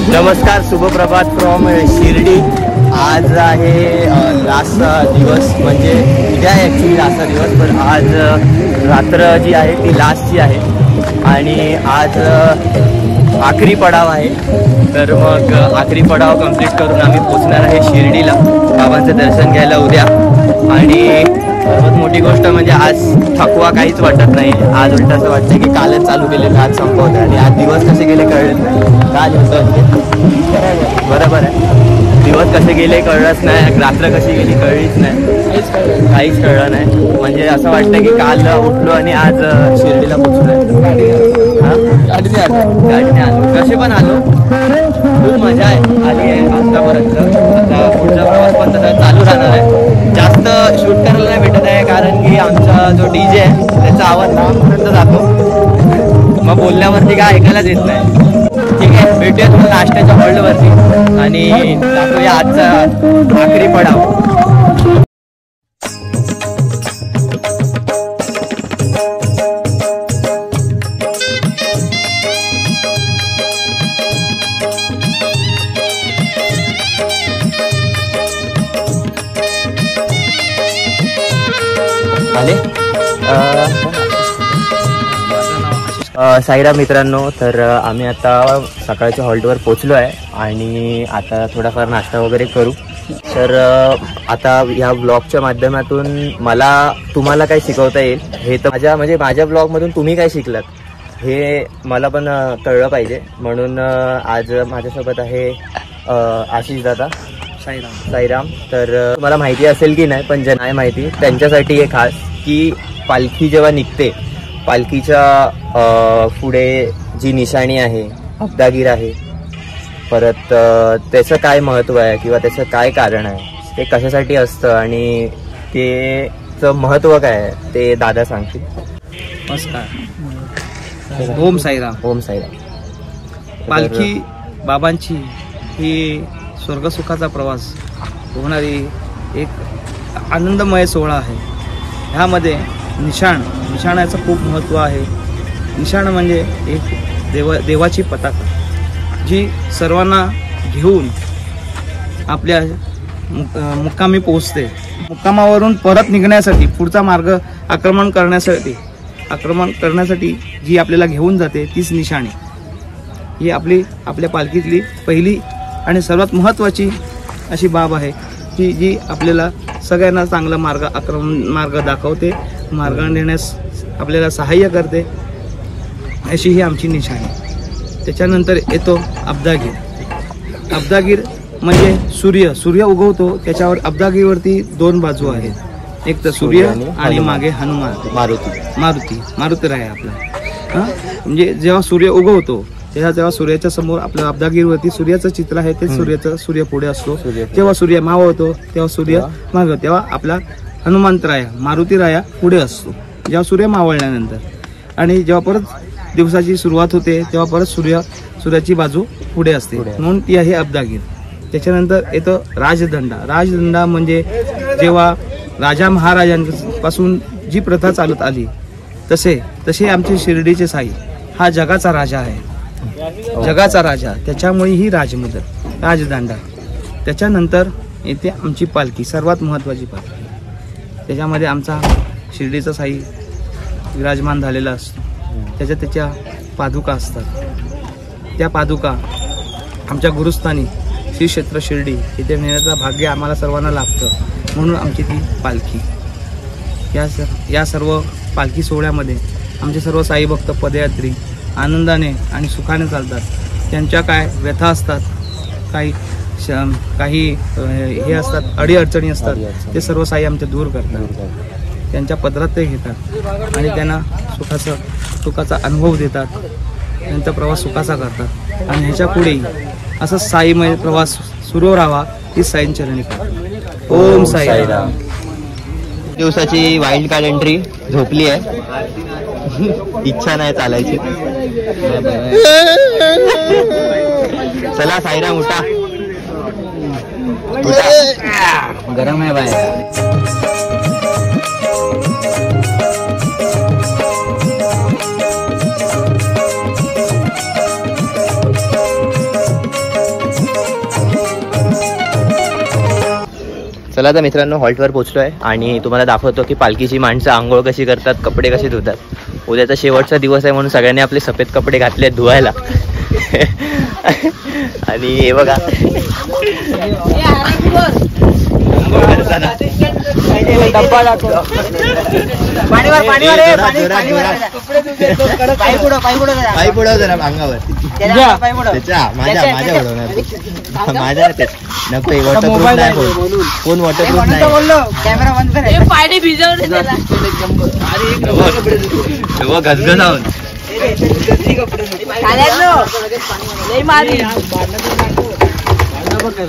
नमस्कार, शुभप्रभात फ्रॉम शिर्डी। आज आहे लास्ट दिवस, म्हणजे उद्या ॲक्च्युली लास्ट दिवस, पण आज रात्र जी आहे ती लास्टची आहे आणि आज आखरी पडाव आहे। तर मग आखरी पडाव कंप्लीट करून आम्ही पोचणार आहे शिर्डीला बाबांचं दर्शन घ्यायला उद्या। आणि सर्वात मोठी गोष्ट म्हणजे आज थकवा काहीच वाटत नाही। आज उलट असं वाटतं की कालच चालू केलेलं आज संपवतं आणि आज दिवस कसे गेले कळत नाही। काल होतं बरोबर आहे, दिवस कसे गेले कळलंच नाही, रात्र कशी गेली कळलीच नाही, काहीच कळलं नाही। म्हणजे असं वाटतं की काल उठलो आणि आज शिर्डीला पोचलो। गाडीने आलो, कसे पण आलो, खूप मजा आली आहे आतापर्यंत। आता पुढचा प्रवास पण तसा चालू राहणार आहे। जास्त शूट करायला नाही भेटत आहे कारण की आमचा जो DJ आहे त्याचा आवाज लांबपर्यंत जातो, मग बोलण्यावरती काय ऐकायलाच येत नाही। ठीक आहे, भेटूया तुम्हाला नाश्त्याच्या हॉल्टवरती आणि दाखवूया आजचा आखरी पडाव। साईराम मित्रांनो, तर आम्ही आता सकाळच्या हॉल्टवर पोचलो आहे आणि आता थोडाफार नाश्ता वगैरे करू। तर आता ह्या ब्लॉगच्या माध्यमातून मला तुम्हाला काय शिकवता येईल हे तर माझ्या ब्लॉगमधून तुम्ही काय शिकलात हे मला पण कळलं पाहिजे, म्हणून आज माझ्यासोबत आहे आशिष दादा। साईराम। तर मला माहिती असेल की नाही, पण जे नाही माहिती त्यांच्यासाठी हे खास की पालखी जेव्हा निघते, पालखीच्या पुढे जी निशाणी आहे, अब्दागीर आहे, परत त्याचं काय महत्त्व आहे किंवा त्याचं काय कारण आहे, ते कशासाठी असतं आणि त्याचं महत्त्व काय आहे ते दादा सांगतील। नमस्कार, ओम साईराम। ओम साईराम। पालखी बाबांची ही स्वर्गसुखाचा प्रवास होणारी एक आनंदमय सोहळा आहे। ह्यामध्ये निशाणाचं खूप महत्त्व आहे। निशाण म्हणजे एक देवाची पताका जी सर्वांना घेऊन आपल्या मुक्कामी पोहोचते। मुक्कामावरून परत निघण्यासाठी पुढचा मार्ग आक्रमण करण्यासाठी जी आपल्याला घेऊन जाते तीच निशाणी। ही आपल्या पालखीतली पहिली आणि सर्वात महत्त्वाची अशी बाब आहे की जी आपल्याला सगळ्यांना चांगला मार्ग दाखवते, मार्ग नेण्यास आपल्याला सहाय्य करते, अशी ही आमची निशाणी। त्याच्यानंतर येतो अब्दागीर। अब्दागीर म्हणजे सूर्य उगवतो, त्याच्यावर अब्दागीरवरती दोन बाजू आहेत, एक तर सूर्य आणि मागे हनुमान मारुतीराय आपला। म्हणजे जेव्हा सूर्य उगवतो तेव्हा सूर्याच्या समोर आपल्या अब्दागीरवरती सूर्याचं चित्र आहे, ते सूर्य पुढे असतो। जेव्हा सूर्य मावळतो तेव्हा सूर्य मागे, तेव्हा आपला हनुमंतराया मारुतीराया पुढे असतो जेव्हा सूर्य मावळल्यानंतर। आणि जेव्हा परत दिवसाची सुरुवात होते तेव्हा परत सूर्याची बाजू पुढे असते, म्हणून ती आहे अब्दागीर। त्याच्यानंतर येतो राजदंडा म्हणजे जेव्हा राजा महाराजांपासून जी प्रथा चालत आली तसे आमचे शिर्डीचे साई हा जगाचा राजा आहे, जगाचा राजा, त्याच्यामुळे ही राजदंडा। त्याच्यानंतर येते आमची पालखी, सर्वात महत्त्वाची पालखी। त्याच्यामध्ये आमचा शिर्डीचा साई विराजमान झालेला असतो, त्याच्या पादुका असतात। त्या पादुका आमच्या गुरुस्थानी श्री क्षेत्र शिर्डी इथे नेण्याचं भाग्य आम्हाला सर्वांना लाभतं, म्हणून आमची ती पालखी। या सर्व पालखी सोहळ्यामध्ये आमचे सर्व साई भक्त पदयात्री आनंदाने आणि सुखाने चालतात। त्यांच्या काय व्यथा असतात, काही हे असतात, अडीअडचणी असतात, ते सर्व साई आमच्या दूर करतात, त्यांच्या पदरात ते घेतात आणि त्यांना सुखाचा अनुभव देतात, त्यांचा प्रवास सुखाचा करतात। आणि ह्याच्या पुढेही असं साईमय प्रवास सुरू राहावा ही साईंचरणी प्रार्थना। ओम साईराम। दिवसाची वाईल्ड कार्ड एंट्री झोपली आहे, इच्छा नाही चालायची। चला साईराम उठा, गरम आहे बाहेर। चला आता मित्रांनो हॉल्टवर पोहोचलोय आणि तुम्हाला दाखवतो की पालखीची माणसं आंघोळ कशी करतात, कपडे कसे धुतात. उद्याचा शेवटचा दिवस आहे म्हणून सगळ्यांनी आपले सफेद कपडे घातले धुवायला. आणि हे बघा पाय पुढव जरा अंगावर माझ्या उडवणार माझ्या नको वॉटरप्रूफ नाही कोण वॉटरप्रूफ नाही घसघसावून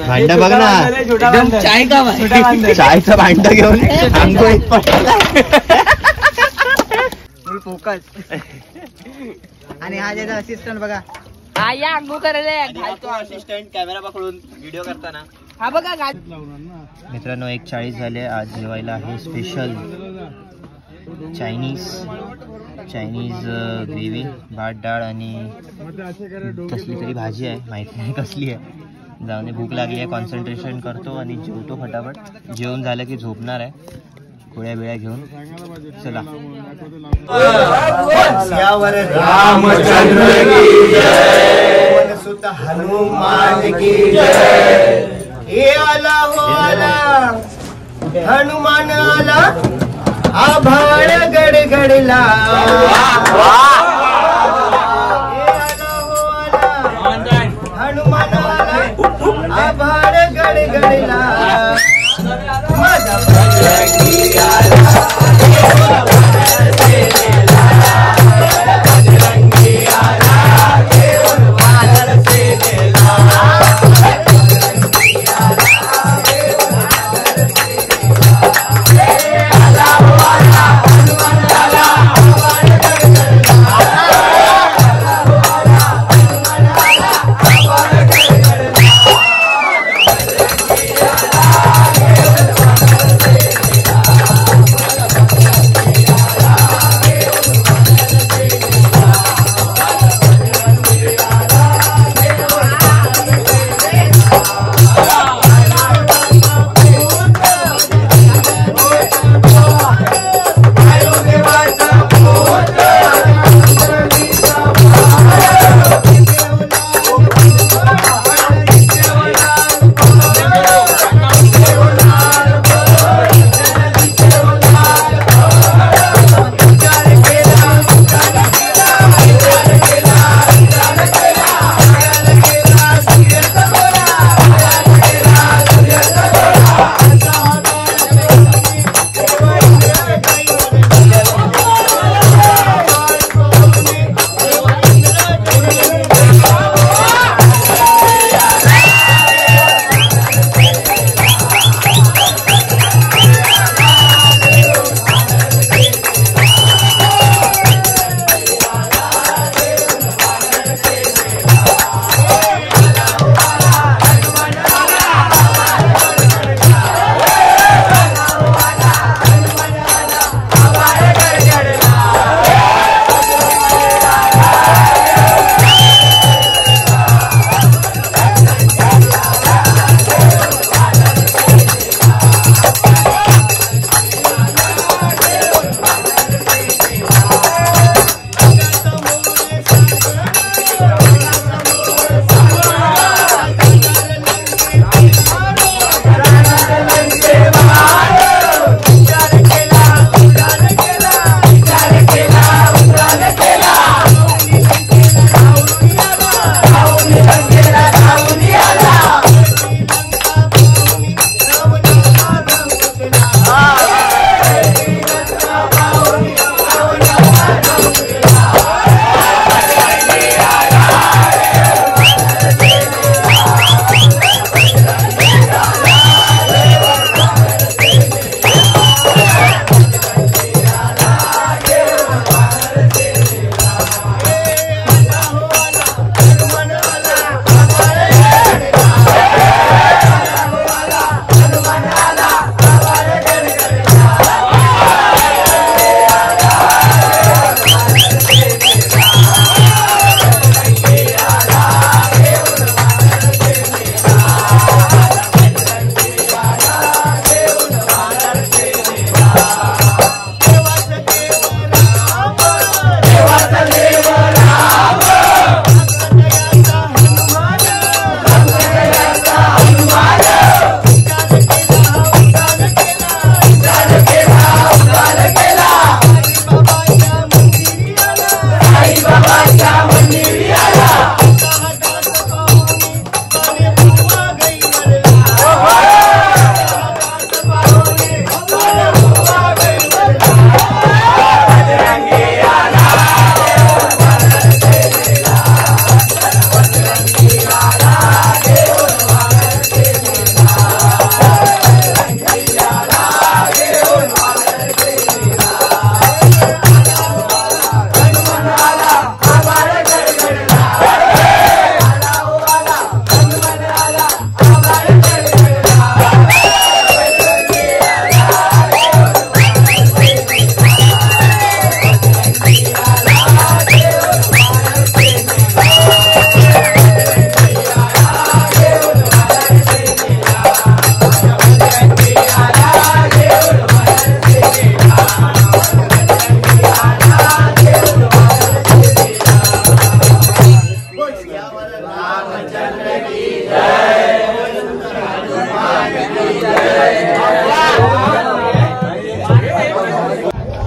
भांड बघ ना चायचं भांड घेऊन आंघोळीत फोकस. आणि हा ज्याचा असिस्टंट बघा अंगू करायला असिस्टंट कॅमेरा पकडून व्हिडिओ करताना. हा बघा मित्रांनो 1:40 झाले. आज जेवायला आहे स्पेशल चायनीज ग्रेव्ही, भात डाळ आणि कसली तरी भाजी आहे, माहिती नाही कसली आहे. जाऊन भूक लागली आहे, कॉन्सन्ट्रेशन करतो आणि जेवतो फटाफट. जेवण झालं की झोपणार आहे गोळ्या बिळ्या घेऊन. चला. रामचंद्र की जय, सुत हनुमान की जय. हे आला हो आला हनुमान आला, आभाळ गडगडला. हनुमान आला आभाळ गडगडला. माझा बजरंगी आला बजरंगी आला देऊन वानर सेनेला. आला हो आला हनुमान आला आभाळ गडगडला.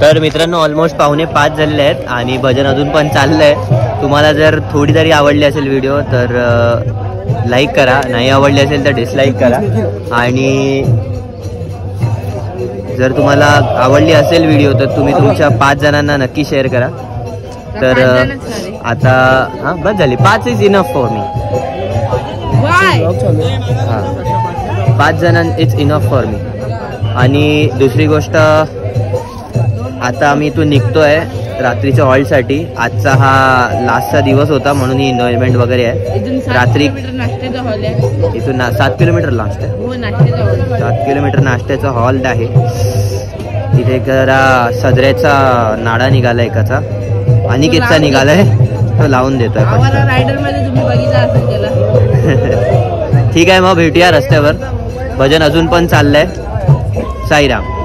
तर मित्रांनो ऑलमोस्ट 4:45 झालेले आहेत आणि भजन अजून पण चाललंय. तुम्हाला जर थोडी तरी आवडली असेल व्हिडिओ तर लाईक करा, नाही आवडली असेल तर डिसलाईक करा. आणि जर तुम्हाला आवडली असेल व्हिडिओ तर तुम्ही तुमच्या 5 जणांना नक्की शेअर करा. तर आता हां बस झाली, 5 इज इनफ फॉर मी. हां 5 जणां इज इनफ फॉर मी. आणि दुसरी गोष्ट, आता आम्ही इथून निघतोय रात्रीच्या हॉल्टसाठी. आजचा हा लास्टचा दिवस होता म्हणून ही एन्जॉयमेंट वगैरे आहे. रात्री इथून 7 किलोमीटर लास्ट आहे. 7 किलोमीटर नाश्त्याचा हॉल्ट आहे. तिथे जरा सदऱ्याचा नाडा निघाला एकाचा, अनिकेतचा निघालाय, तो लावून देतोय. ठीक आहे, मग भेटूया रस्त्यावर. भजन अजून पण चाललंय. साईराम.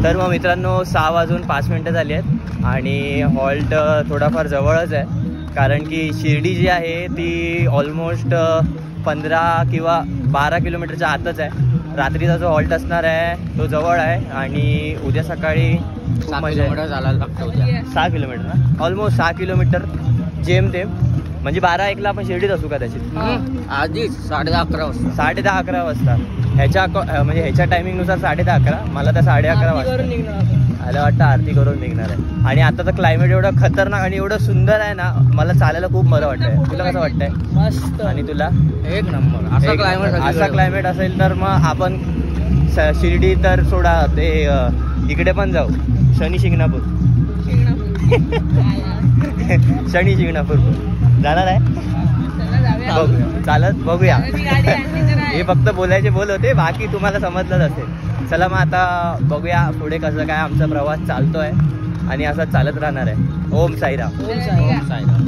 तर मग मित्रांनो 6:05 झाली आहेत आणि हॉल्ट थोडाफार जवळच आहे. कारण की शिर्डी जी आहे ती ऑलमोस्ट 15 किंवा 12 किलोमीटरच्या आतच आहे. रात्रीचा जो हॉल्ट असणार आहे तो जवळ आहे आणि उद्या सकाळी 6 किलोमीटर चालायला लागतं. 6 किलोमीटर ना, ऑलमोस्ट 6 किलोमीटर जेमतेम. म्हणजे 12-1ला आपण शिर्डीत असू कदाचित. आधीच 10:30 वाजता. 10:30-11 वाजता ह्याच्या म्हणजे ह्याच्या टायमिंगनुसार 10:30-11. मला तर 11:30 वाजता मला वाटतं आरती करून निघणार आहे. आणि आता तर क्लायमेट एवढं खतरनाक आणि एवढं सुंदर आहे ना, मला चालायला खूप बरं वाटतंय. तुला कसं वाटतंय? मस्त. आणि तुला? एक नंबर. असा क्लायमेट असेल तर मग आपण शिर्डी तर सोडा, ते इकडे पण जाऊ, शनी शिंगणापूर. शनी शिंगणापूर जाणार आहे. चालत बघूया. हे फक्त बोलायचे बोल होते, बाकी तुम्हाला समजलंच असेल. चला मग आता बघूया पुढे कसं काय आमचा प्रवास चालतोय आणि असं चालत राहणार आहे. ओम साईराम. ओम साईराम.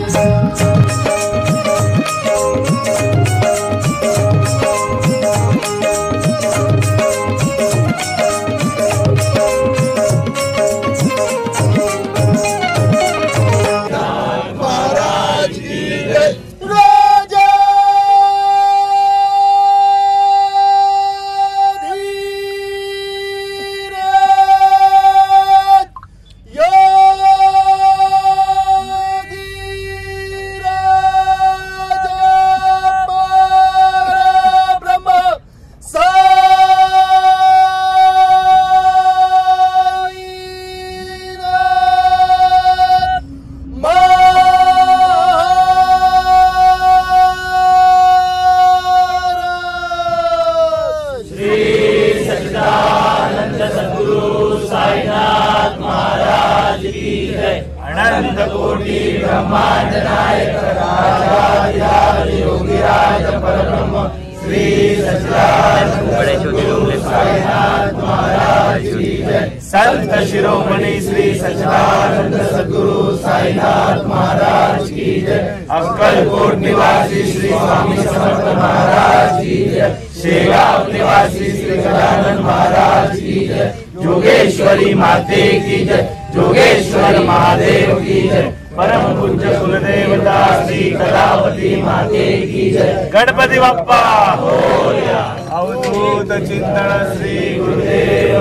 संत शिरोमणि श्री सच्चिदानंद सद्गुरु साईनाथ महाराज की जय. अक्कलकोट निवासी श्री स्वामी समर्थ महाराज की जय. शेगाव निवासी श्री गजानन महाराज की जय. जोगेश्वरी माते की जय. जोगेश्वर महादेव की जय. परम पूज्य कुलदेवता श्री कलावती माते की जय. गणपती बाप्पा मोरया. अवधूत चिंतन श्री गुरुदेव.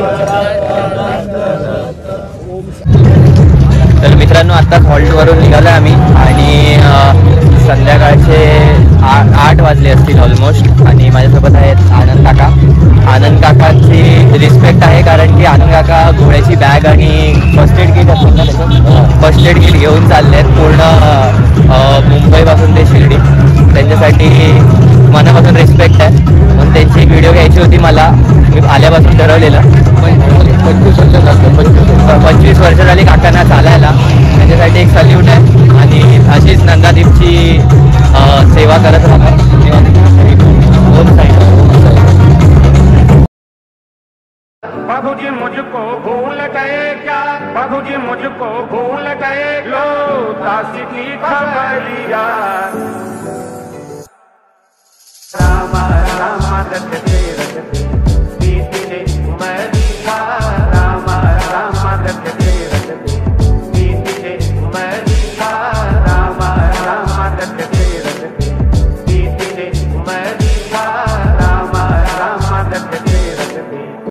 तर मित्रांनो आत्ताच हॉल्टवरून निघालो आम्ही आणि संध्याकाळचे 8 वाजले असतील ऑलमोस्ट. आणि माझ्यासोबत आहेत आनंद काका. आनंद काकांची रिस्पेक्ट आहे कारण की आनंद काका घोड्याची बॅग आणि फर्स्ट एड किट असतो ना त्याचं, फर्स्ट एड किट घेऊन चालले आहेत पूर्ण मुंबईपासून ते शिर्डी. त्यांच्यासाठी मनापासून रिस्पेक्ट आहे. म्हणून त्यांची व्हिडिओ घ्यायची होती मला, मी आल्यापासून ठरवलेलं. 25 वर्ष झाली काकांना चालायला. त्यांच्यासाठी एक सल्यूट आहे आणि अशीच नंदादीपची सेवा करत राहतात.